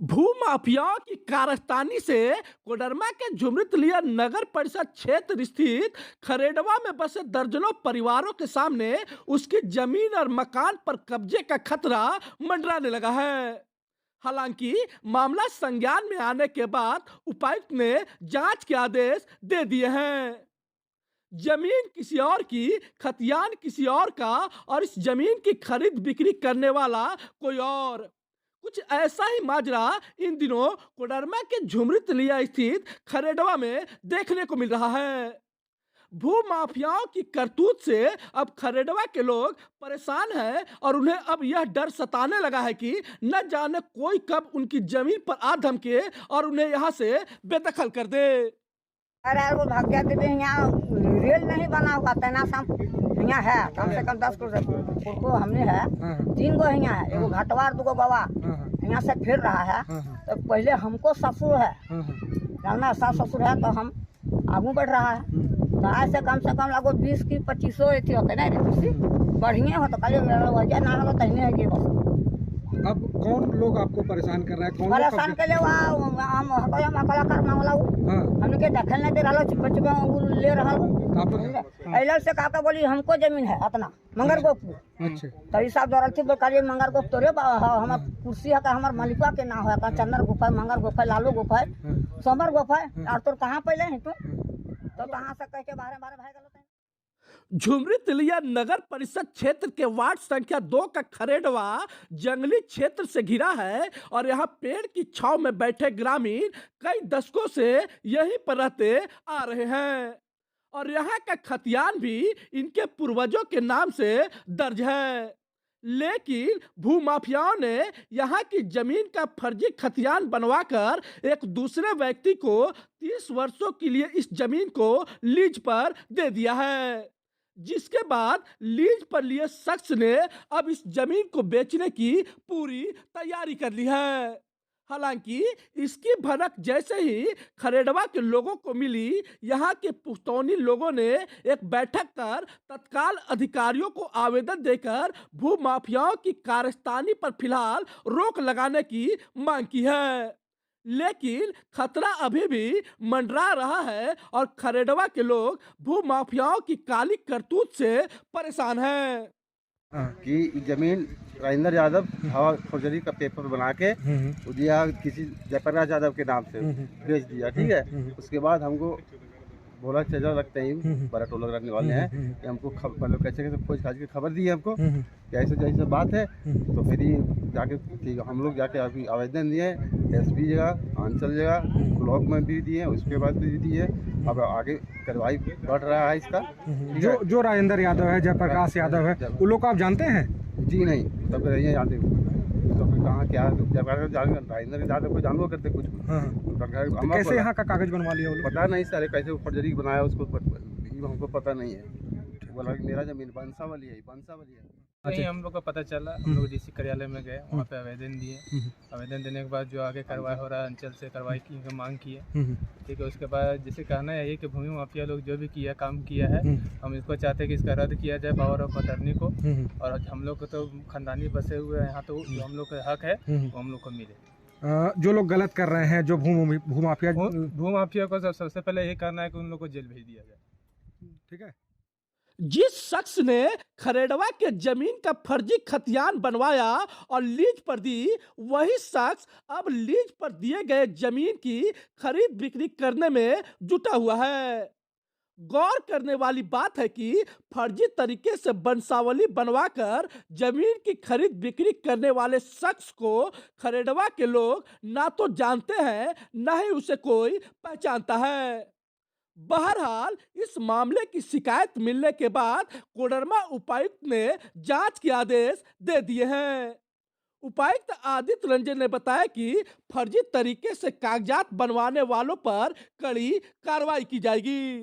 भूमाफियाओं की कारस्तानी से कोडरमा के झुमरीतलिया नगर परिषद क्षेत्र स्थित खरेडवा में बसे दर्जनों परिवारों के सामने उसकी जमीन और मकान पर कब्जे का खतरा मंडराने लगा है। हालांकि मामला संज्ञान में आने के बाद उपायुक्त ने जांच के आदेश दे दिए हैं। जमीन किसी और की, खतियान किसी और का और इस जमीन की खरीद बिक्री करने वाला कोई और। कुछ ऐसा ही माजरा इन दिनों कोडरमा के झुमरीतलिया स्थित खरेडवा में देखने को मिल रहा है। भू माफियाओं की करतूत से अब खरेडवा के लोग परेशान हैं और उन्हें अब यह डर सताने लगा है कि न जाने कोई कब उनकी जमीन पर आ धमके और उन्हें यहाँ से बेदखल कर दे। अरे वो भाग्य के भी यहाँ रेल नहीं बना हुआ तना सम यहाँ है कम से कम 10 को हमने है 3 गो यहाँ है, एगो घाटवार 2 गो बाबा यहाँ से फिर रहा है। तो पहले हमको ससुर है जानना, सास ससुर है तो हम आगू बढ़ रहा है। तो आज से कम लगो 20 की 25 थी होते ना रे बढ़िया हो तो कल वजह ना हो तहने है कि बस। अब कौन लोग आपको परेशान कर रहा है? कौन परेशान के लिए हम अकला करना वाला हमने के दखल नहीं दे रहा चुप ले रहा ऐलर से काका बोली हमको जमीन है अपना मंगर गोपुर। अच्छा तो हिसाब द्वारा थी बोलिए मंगर गोप तोरे हमार कुर्सी है का हमार मालिका के ना हो चंदर गुफा मंगर गुफा लालू गुफा सोमर गुफा और तोर कहाँ पहले है तू तो कहाँ से कह के बारे बारे भाई गलत है। झुमरीतलिया नगर परिषद क्षेत्र के वार्ड संख्या 2 का खरेडवा जंगली क्षेत्र से घिरा है और यहाँ पेड़ की छांव में बैठे ग्रामीण कई दशकों से यहीं पर रहते आ रहे हैं और यहाँ का खतियान भी इनके पूर्वजों के नाम से दर्ज है। लेकिन भूमाफियाओं ने यहाँ की जमीन का फर्जी खतियान बनवाकर एक दूसरे व्यक्ति को 30 वर्षों के लिए इस जमीन को लीज पर दे दिया है, जिसके बाद लीज पर लिए शख्स ने अब इस जमीन को बेचने की पूरी तैयारी कर ली है। हालांकि इसकी भनक जैसे ही खरेडवा के लोगों को मिली, यहाँ के पुश्तौनी लोगों ने एक बैठक कर तत्काल अधिकारियों को आवेदन देकर भू माफियाओं की कारस्तानी पर फिलहाल रोक लगाने की मांग की है। लेकिन खतरा अभी भी मंडरा रहा है और खरेडवा के लोग भू माफियाओं की काली करतूत से परेशान हैं। कि जमीन राजेंद्र यादव हवा फौजरी का पेपर बना के दिया किसी जयप्रकाश यादव के नाम से बेच दिया। ठीक है, उसके बाद हमको बोला चजा लगते हैं बड़ा टोला रखने वाले हैं कि हमको मतलब कैसे कैसे खोज खाज के खबर दी है हमको कि ऐसे जैसे बात है। तो फिर ही जाके ठीक है हम लोग जाके अभी आवेदन दिए एसपी जगह अंचल जगह ब्लॉक में भी दिए, उसके बाद भी दिए। अब आगे कार्रवाई बढ़ रहा है इसका। जो राजेंद्र यादव है, जयप्रकाश यादव है, वो लोग को आप जानते हैं? जी नहीं, तब यही जानते तो कहाँ क्या राजेंद्र यादव को जानबो करते कुछ तो कैसे यहाँ का कागज बनवा लिया वो लोग? पता नहीं सर, कैसे फर्जरी बनाया उसको हमको पता नहीं है। बोला मेरा जमीन बंसावली है। नहीं, हम लोग को पता चला, हम लोग डीसी कार्यालय में गए, वहाँ पे आवेदन दिए। आवेदन देने के बाद जो आगे कार्रवाई हो रहा है अंचल से कार्रवाई की मांग की है। ठीक है, उसके बाद जैसे कहना है कि भूमि माफिया लोग जो भी किया काम किया है, हम इसको चाहते हैं कि इसका रद्द किया जाए पावर ऑफ अटर्नी को। और हम लोग को तो खानदानी बसे हुए हैं यहाँ, तो जो हम लोग का हक है वो हम लोग को मिले। जो लोग गलत कर रहे हैं, जो भूमाफिया को सबसे पहले ये करना है कि उन लोग को जेल भेज दिया जाए। ठीक है, जिस शख्स ने खरेडवा के जमीन का फर्जी खतियान बनवाया और लीज पर दी, वही शख्स अब लीज पर दिए गए जमीन की खरीद बिक्री करने में जुटा हुआ है। गौर करने वाली बात है कि फर्जी तरीके से बंसावली बनवाकर जमीन की खरीद बिक्री करने वाले शख्स को खरेडवा के लोग ना तो जानते हैं, ना ही उसे कोई पहचानता है। बहरहाल इस मामले की शिकायत मिलने के बाद कोडरमा उपायुक्त ने जांच के आदेश दे दिए हैं। उपायुक्त आदित्य रंजन ने बताया कि फर्जी तरीके से कागजात बनवाने वालों पर कड़ी कार्रवाई की जाएगी।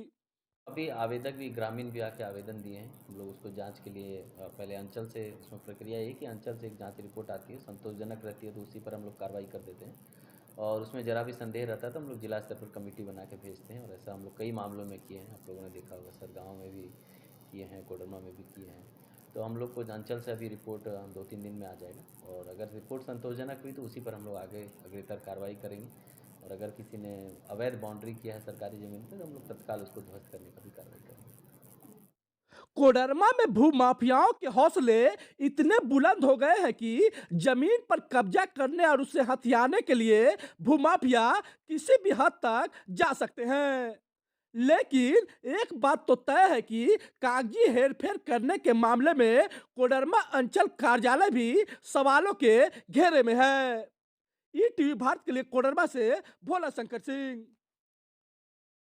अभी आवेदक भी ग्रामीण भी आके आवेदन दिए हैं, हम लोग उसको जांच के लिए पहले अंचल से, इसमें प्रक्रिया ये कि अंचल से एक जांच रिपोर्ट आती है, संतोषजनक रहती है तो उसी पर हम लोग कार्रवाई कर देते हैं। और उसमें जरा भी संदेह रहता है तो हम लोग जिला स्तर पर कमेटी बना के भेजते हैं। और ऐसा हम लोग कई मामलों में किए हैं, आप लोगों ने देखा होगा सर, गाँव में भी किए हैं, कोडरमा में भी किए हैं। तो हम लोग को अंचल से अभी रिपोर्ट 2-3 दिन में आ जाएगा, और अगर रिपोर्ट संतोषजनक हुई तो उसी पर हम लोग आगे अग्रेतर कार्रवाई करेंगे, और अगर किसी ने अवैध बाउंड्री किया है सरकारी ज़मीन पर तो हम लोग तत्काल उसको ध्वस्त करने का भी कार्रवाई करेंगे। कोडरमा में भूमाफियाओं के हौसले इतने बुलंद हो गए हैं कि जमीन पर कब्जा करने और उसे हथियाने के लिए भूमाफिया किसी भी हद तक जा सकते हैं। लेकिन एक बात तो तय है कि कागजी हेरफेर करने के मामले में कोडरमा अंचल कार्यालय भी सवालों के घेरे में है। ईटीवी भारत के लिए कोडरमा से भोला शंकर सिंह।